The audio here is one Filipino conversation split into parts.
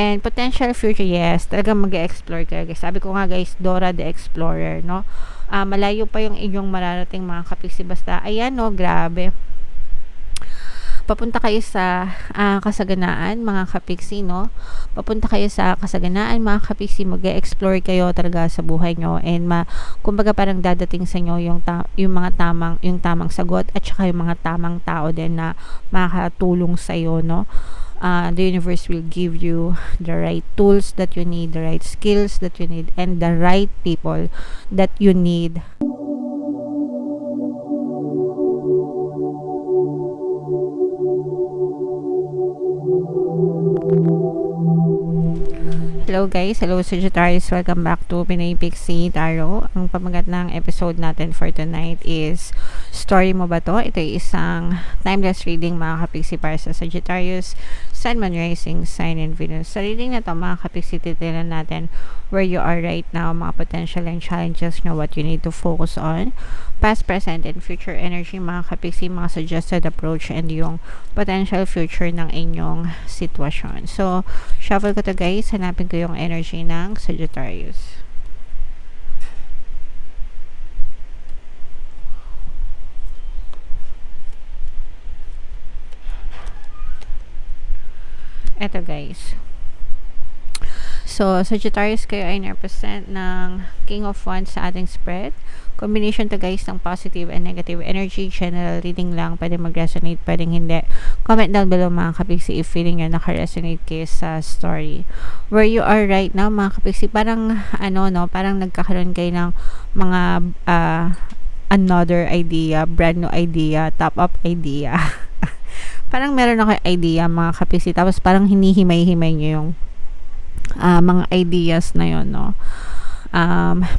And potential future, yes, talagang mag-explore kayo guys. Sabi ko nga guys, Dora the Explorer, no? Malayo pa yung inyong mararating mga kapiksi. Basta, ayan no, grabe. Papunta kayo sa kasaganaan, mga kapiksi, no? Papunta kayo sa kasaganaan, mga kapiksi. Mag-explore kayo talaga sa buhay nyo. And kumbaga parang dadating sa inyo yung mga tamang sagot at saka yung mga tamang tao din na makakatulong sa iyo, no? The universe will give you the right tools that you need, the right skills that you need, and the right people that you need. Hello guys, hello Sagittarius, welcome back to Pinay Pixie Tarot. Ang pamagat ng episode natin for tonight is Story Mo Ba To? Ito ay isang timeless reading mga kapiksi para sa Sagittarius, Sun, Moon, Rising, Sign, and Venus. Sa reading na to mga kapiksi, titilan natin where you are right now, mga potential and challenges nyo, what you need to focus on, past, present, and future energy mga kapiksi, mga suggested approach, and yung potential future ng inyong sitwasyon. So, shuffle ko to guys, hanapin ko yung energy ng Sagittarius. Eto guys. So, Sagittarius, kayo ay represent ng King of Wands sa ating spread. Combination to guys ng positive and negative energy. General reading lang. Pwede mag-resonate, pwedeng hindi. Comment down below mga kapiksi if feeling nyo naka-resonate kayo sa story. Where you are right now mga kapiksi, parang parang nagkakaroon kayo ng mga another idea, brand new idea, top-up idea. Parang meron ako idea mga kapiksi, tapos parang hinihimay-himay nyo yung mga ideas na yon, no?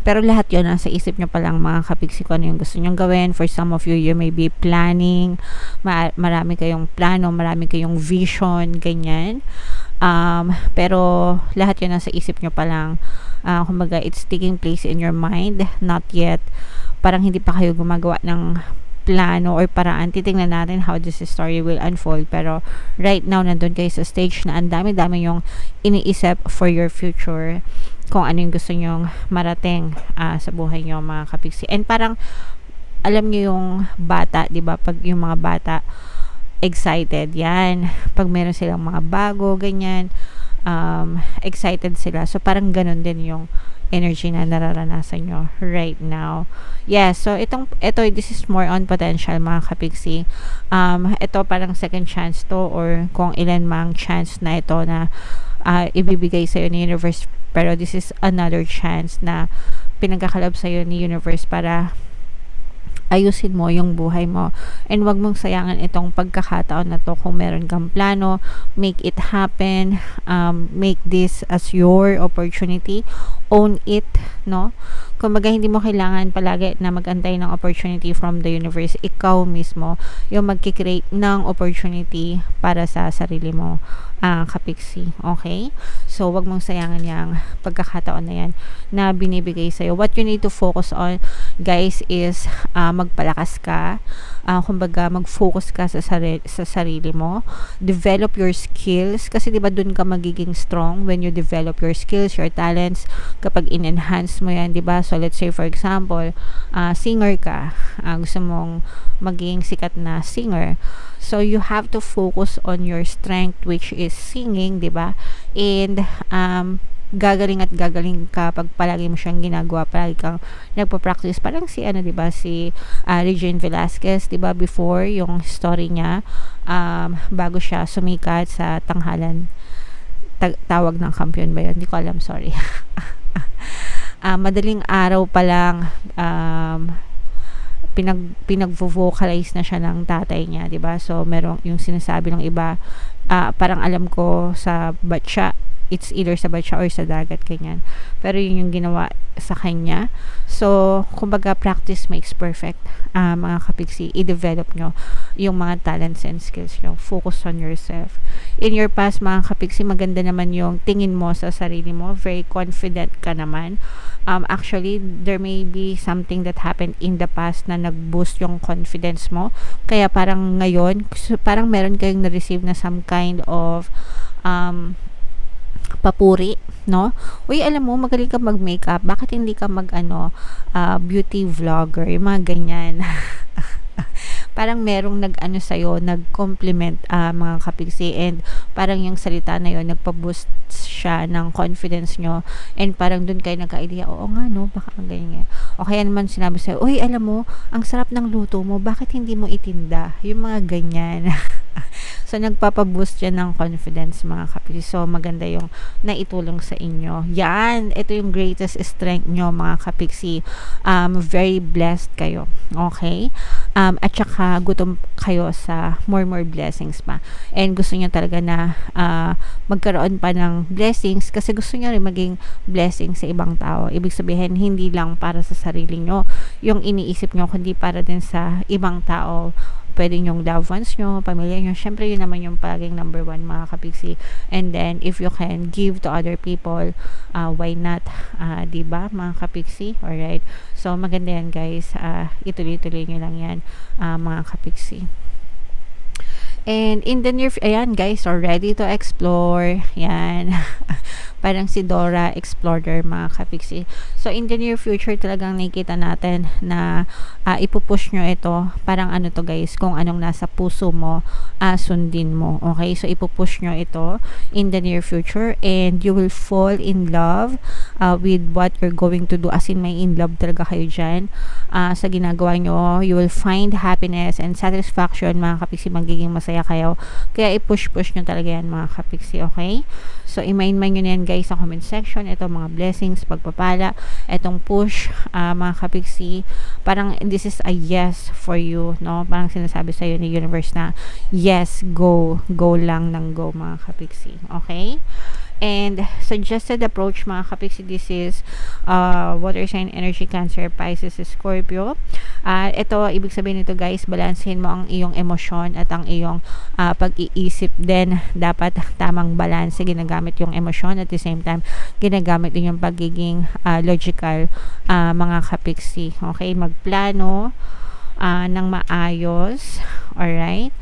Pero lahat yun nasa isip nyo pa lang mga kapiksi, kung ano yung gusto nyong gawin. For some of you, you may be planning, marami kayong plano, marami kayong vision, ganyan. Pero lahat yun nasa isip nyo pa lang. Kumbaga, it's taking place in your mind, not yet. Parang hindi pa kayo gumagawa ng plano or paraan. Titingnan natin how this story will unfold, pero right now nandun kayo sa stage na ang dami-dami yung iniisip for your future, kung ano yung gusto nyong marating sa buhay nyo mga kapiksi. And parang alam nyo yung bata, di ba? Pag yung mga bata excited yan, pag meron silang mga bago ganyan, excited sila. So parang ganun din yung energy na nararanasan nyo right now. Yes, so this is more on potential mga kapiksi. Ito parang second chance to, or kung ilan mang chance na ito na ibibigay sa'yo ni universe, pero this is another chance na pinagkakalab sa'yo ni universe para ayusin mo yung buhay mo, and wag mong sayangan itong pagkakataon na to. Kung meron kang plano, make it happen. Make this as your opportunity, own it, no? Kumbaga, hindi mo kailangan palagi na magantay ng opportunity from the universe. Ikaw mismo yung magkikreate ng opportunity para sa sarili mo, kapiksi. Okay? So, wag mong sayangan yung pagkakataon na yan na binibigay sa'yo. What you need to focus on, guys, is magpalakas ka. Kumbaga, mag-focus ka sa sarili mo. Develop your skills. Kasi, diba, dun ka magiging strong when you develop your skills, your talents. Kapag in-enhance mo yan, diba? So, let's say, for example, singer ka. Gusto mong maging sikat na singer. So, you have to focus on your strength, which is singing, diba? And, gagaling at gagaling ka pag palagi mo siyang ginagawa, palagi kang nagpa-practice. Parang si diba, si Regine Velasquez, diba, before yung story niya, bago siya sumikat sa tanghalan, tawag ng kampiyon ba yun? Hindi ko alam, sorry. Madaling araw pa lang, pinag-vocalize na siya ng tatay niya, diba? So, merong yung sinasabi ng iba, parang alam ko sa batya, it's either sa batya or sa dagat, ganyan. Pero yun yung ginawa sa kanya. So, kumbaga, practice makes perfect, mga kapiksi. I-develop nyo yung mga talents and skills nyo. Focus on yourself. In your past, mga kapiksi, maganda naman yung tingin mo sa sarili mo. Very confident ka naman. Actually, there may be something that happened in the past na nag-boost yung confidence mo. Kaya parang ngayon, parang meron kayong na-receive na some kind of papuri, no? Uy, alam mo, magaling ka mag-makeup. Bakit hindi ka beauty vlogger? Yung mga ganyan. Parang merong nag-ano sa'yo, nag-compliment mga kapigsi, and parang yung salita na yun, nagpa-boost siya ng confidence nyo, and parang dun kayo nagka-idea, oo nga no, baka ang ganyan. O kaya naman sinabi sa'yo, uy, alam mo, ang sarap ng luto mo, bakit hindi mo itinda? Yung mga ganyan. So, nagpapaboost yan ng confidence mga kapatid. So, maganda yung naitulong sa inyo. Yan, ito yung greatest strength nyo mga kapiksi. Very blessed kayo. Okay? At saka, gutom kayo sa more blessings pa. And gusto nyo talaga na magkaroon pa ng blessings kasi gusto nyo rin maging blessing sa ibang tao. Ibig sabihin, hindi lang para sa sarili nyo yung iniisip nyo, kundi para din sa ibang tao. Pwede yung loved ones nyo, pamilya nyo. Syempre, yun naman yung palaging number one mga kapigsi. And then, if you can give to other people, why not? Diba, mga kapigsi? Alright. So, maganda yan, guys. Ituloy-tuloy nyo lang yan, mga kapigsi. And in the ayan guys, are ready to explore. Yan. Parang si Dora Explorer mga kapiksi. So in the near future talagang nakikita natin na ipupush nyo ito. Parang ano to guys, kung anong nasa puso mo, sundin mo. Okay? So ipupush nyo ito in the near future, and you will fall in love with what you're going to do. As in, may in love talaga kayo dyan sa ginagawa nyo. You will find happiness and satisfaction mga kapiksi. Magiging masaya kayo. Kaya i-push nyo talaga yan mga kapiksi. Okay? So, i-mind nyo na yan guys sa comment section. Ito mga blessings, pagpapala, itong push, mga kapiksi. Parang this is a yes for you, no? Parang sinasabi sa'yo ni universe na yes, go lang ng go mga kapiksi. Okay? And suggested approach mga kapiksi, this is water sign energy, Cancer, Pisces, Scorpio. Ito, ibig sabihin nito guys, balansehin mo ang iyong emosyon at ang iyong pag-iisip din. Dapat tamang balanse, ginagamit yung emosyon at the same time ginagamit din yung pagiging logical mga kapiksi. Okay, magplano ng maayos. Alright,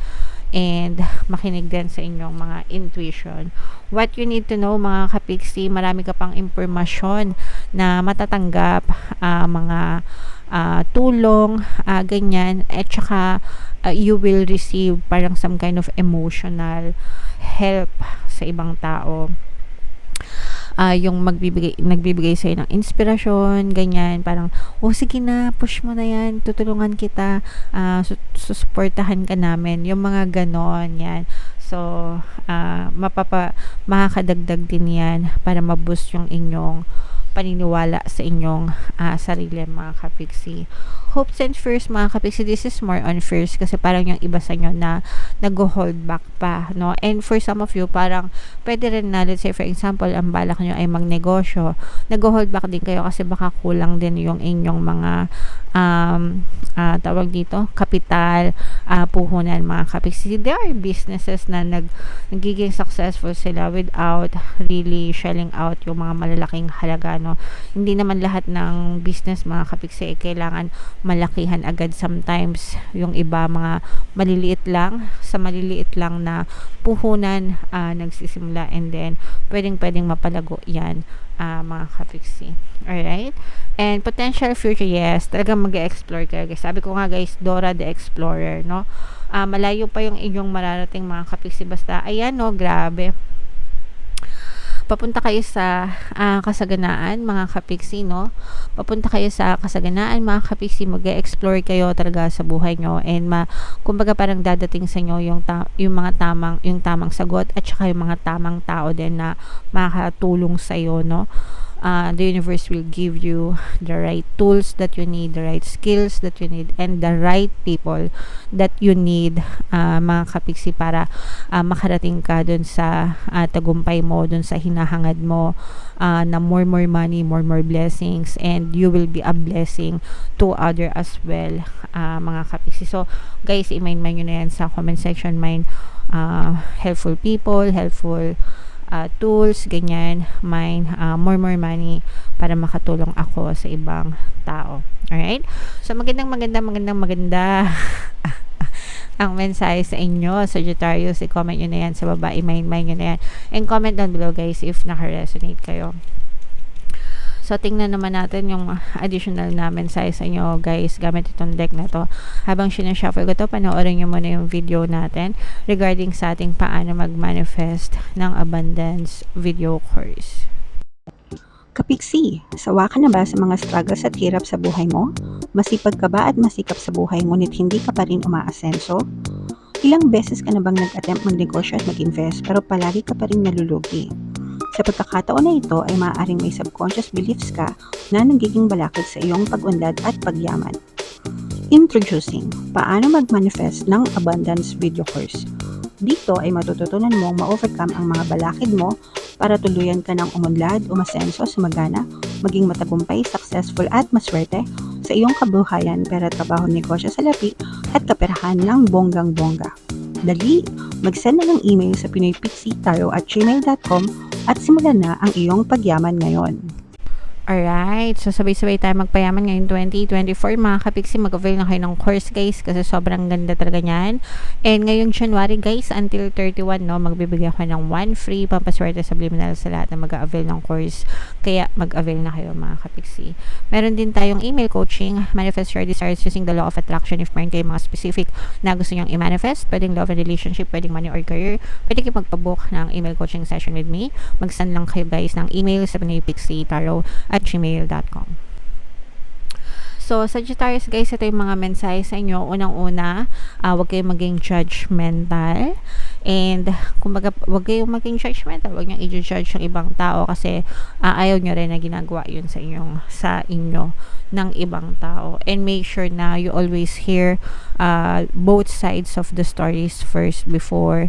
and makinig din sa inyong mga intuition. What you need to know mga kapiksi, marami ka pang impormasyon na matatanggap, mga tulong, ganyan, at saka you will receive parang some kind of emotional help sa ibang tao. Yung nagbibigay sa'yo ng inspirasyon, ganyan, parang, sige na, push mo na yan, tutulungan kita, susuportahan ka namin, yung mga ganon, yan. So, makakadagdag din yan para ma-boost yung inyong paniniwala sa inyong sarili mga kapiksi. Hopes and fears mga kapiksi, this is more on fears kasi parang yung iba sa inyo na nag-hold back pa, no? And for some of you, parang pwede rin na, let's say for example, ang balak nyo ay magnegosyo, nag-hold back din kayo kasi baka kulang din yung inyong mga tawag dito, kapital, puhunan mga kapiksi. There are businesses na nagiging successful sila without really shelling out yung mga malalaking halaga, no? Hindi naman lahat ng business mga kapiksi kailangan malakihan agad. Sometimes yung iba mga maliliit lang, sa maliliit lang na puhunan nagsisimula, and then pwedeng mapalago yan mga kapiksi. Alright? And potential future, yes, talagang mag-explore kayo guys. Sabi ko nga guys, Dora the Explorer, no? Malayo pa yung inyong mararating mga kapiksi, basta ayan, no, grabe, papunta kayo sa kasaganaan mga kapiksi, no? Papunta kayo sa kasaganaan mga kapiksi, mag-explore kayo talaga sa buhay nyo, and kumbaga parang dadating sa inyo yung mga tamang sagot, at saka yung mga tamang tao din na makakatulong sa iyo, no? The universe will give you the right tools that you need, the right skills that you need, and the right people that you need mga kapiksi para makarating ka dun sa tagumpay mo, dun sa hinahangad mo, na more money, more blessings, and you will be a blessing to other as well mga kapiksi. So guys, i-mind nyo na yan sa comment section, helpful people, helpful tools, ganyan, more money para makatulong ako sa ibang tao. Alright? So maganda ang mensahe sa inyo, Sagittarius. I-comment nyo na yan sa baba. I-mind nyo na yan. And comment down below guys if naka-resonate kayo. So, tingnan naman natin yung additional na mensahe sa inyo guys gamit itong deck na to. Habang sinashuffle ko to, panoorin nyo muna yung video natin regarding sa ating paano mag-manifest ng abundance video course. Kapiksi, sawa ka na ba sa mga struggles at hirap sa buhay mo? Masipag ka ba at masikap sa buhay ngunit hindi ka pa rin umaasenso? Ilang beses ka na bang nag-attempt magnegosyo at mag-invest pero palagi ka pa rin nalulugi? Sa pagkakataon na ito ay maaaring may subconscious beliefs ka na nagiging balakid sa iyong pag-unlad at pagyaman. Introducing, paano mag-manifest ng abundance video course. Dito ay matututunan mong ma-overcome ang mga balakid mo para tuluyan ka ng umunlad, umasenso, sumagana, maging matagumpay, successful at maswerte sa iyong kabuhayan, pera, trabaho, negosyo, salapi at kaperahan ng bonggang-bongga. Dali, mag-send na ng email sa pinoypixie@gmail.com at simulan na ang iyong pagyaman ngayon. Alright, so sabay-sabay tayo magpayaman ngayon 2024. Mga kapiksi, mag-avail na kayo ng course guys kasi sobrang ganda talaga niyan. And ngayong January guys, until 31, no, magbibigay ako ng 1 free pampaswerte subliminal sa lahat na mag-avail ng course. Kaya mag-avail na kayo mga kapiksi. Meron din tayong email coaching, manifest your desires using the law of attraction. If meron kayo mga specific na gusto nyong i-manifest, pwedeng love and relationship, pwedeng money or career, pwede kayo magpabook ng email coaching session with me. Mag-send lang kayo guys ng email sa pinoypixie@gmail.com. So, Sagittarius guys, ito yung mga mensahe sa inyo. Unang-una, huwag kayong maging judgmental. And, kumbaga, huwag kayong maging judgmental. Huwag niyong i-judge yung ibang tao kasi ayaw nyo rin na ginagawa yun sa inyo ng ibang tao. And make sure na you always hear both sides of the stories first before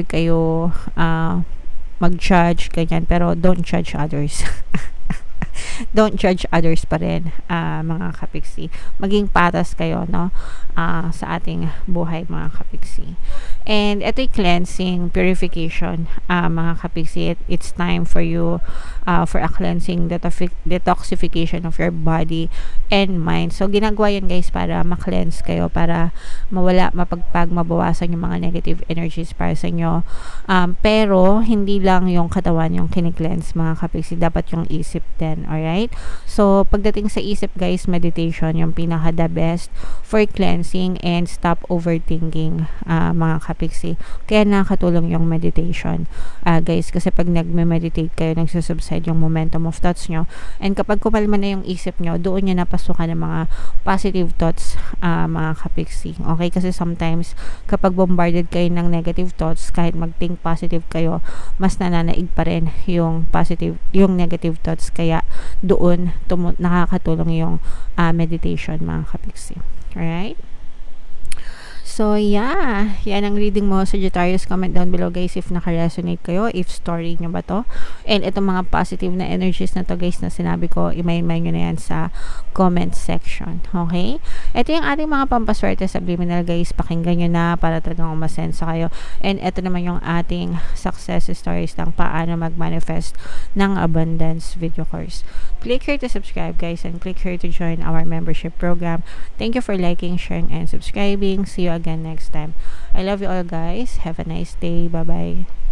kayo mag-judge, ganyan. Pero, don't judge others. Don't judge others pa rin, mga kapiksi. Maging patas kayo, no? Sa ating buhay, mga kapiksi. And ito'y cleansing, purification, mga kapiksi. It's time for you for a cleansing, detoxification of your body and mind. So, ginagawa yun guys para ma-cleanse kayo, para mawala, mabawasan yung mga negative energies para sa inyo. Pero, hindi lang yung katawan yung kini-cleanse, mga kapiksi. Dapat yung isip din, alright? So, pagdating sa isip guys, meditation yung pinaka the best for cleansing and stop overthinking, mga kapiksi. Kaya nakatulong yung meditation, guys, kasi pag nagme-meditate kayo, nagsusubside yung momentum of thoughts nyo, and kapag kumalma na yung isip nyo, doon nyo napasukan ng mga positive thoughts, mga kapiksi. Okay? Kasi sometimes, kapag bombarded kayo ng negative thoughts, kahit mag-think positive kayo, mas nananaig pa rin yung negative thoughts. Kaya doon nakakatulong yung meditation, mga kapiksi. Alright? So, yeah. Yan ang reading mo, Sagittarius. Comment down below, guys, if naka-resonate kayo, if story nyo ba to. And itong mga positive na energies na to, guys, na sinabi ko, i-mail nyo na yan sa comment section. Okay? Ito yung ating mga pampaswerte subliminal, guys. Pakinggan nyo na para talagang umasensa kayo. And ito naman yung ating success stories ng paano mag-manifest ng abundance video course. Click here to subscribe, guys, and click here to join our membership program. Thank you for liking, sharing, and subscribing. See you again next time. I love you all, guys. Have a nice day. Bye-bye.